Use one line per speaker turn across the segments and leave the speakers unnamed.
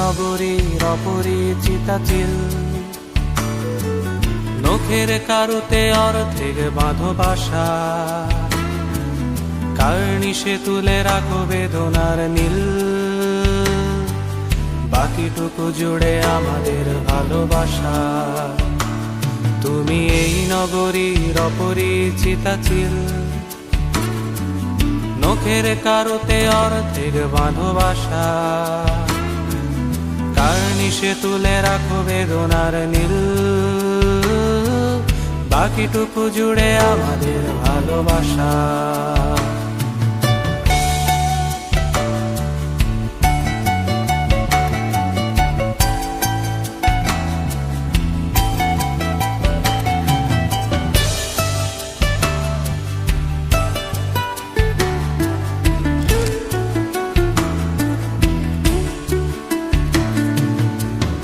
নগরীর অপরিচিতা চিল, নখের কারুতে অর্ধেক বাঁধো বাসা, কার্নিশে তুলে রাখো বেদনার নীল, বাকিটুকু জুড়ে আমাদের ভালোবাসা। তুমি এই নগরীর অপরিচিতা চিল, নখের কারুতে অর্ধেক বাঁধো বাসা, কার্নিশে তুলে রাখো বেদনার নীল, বাকিটুকু জুড়ে আমাদের ভালোবাসা।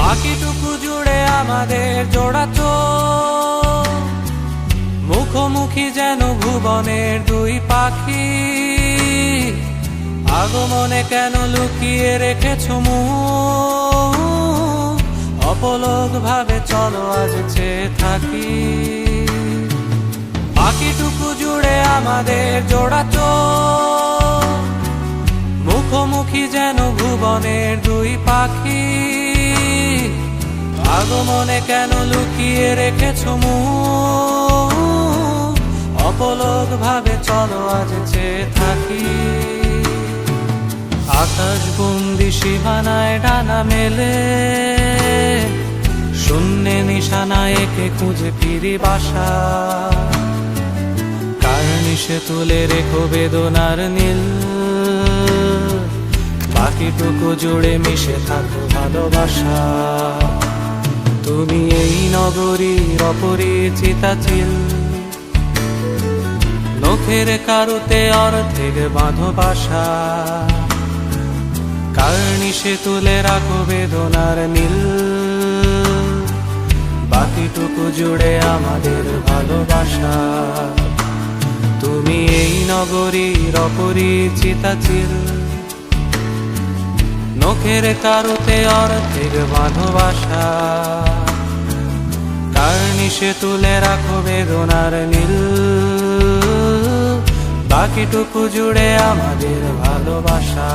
বাকিটুকু জুড়ে আমাদের জোড়া চোখ, মুখোমুখি যেন ভুবনের দুই পাখি, আগমনে কেন লুকিয়ে রেখেছ মুখ, অপলক ভাবে চলো আজ চেয়ে থাকি। বাকিটুকু জুড়ে আমাদের জোড়া চোখ, মুখোমুখি যেন ভুবনের দুই পাখি, আগমনে কেন লুকিয়ে রেখেছ মুখ, অপলক ভাবে চলো আজ চেয়ে থাকি। আকাশ বন্দি সীমানায় ডানা মেলে, শূন্যে নিশানায় একে খুঁজে ফিরি বাসা, কার্নিশে তুলে রেখো বেদনার নীল, বাকিটুকু জুড়ে মিশে থাকো ভালোবাসা। তুমি এই নগরীর অপরিচিতা চিল, নখের কারুতে অর্ধেক বাঁধো বাসা, কার্নিশে তুলে রাখো বেদনার নীল, বাকিটুকু জুড়ে আমাদের ভালোবাসা। তুমি এই নগরীর অপরিচিতা চিল, নখের কারুতে অর্ধেক বাঁধো বাসা, কার্নিশে তুলে রাখো বেদনার নীল, বাকিটুকু জুড়ে আমাদের ভালোবাসা।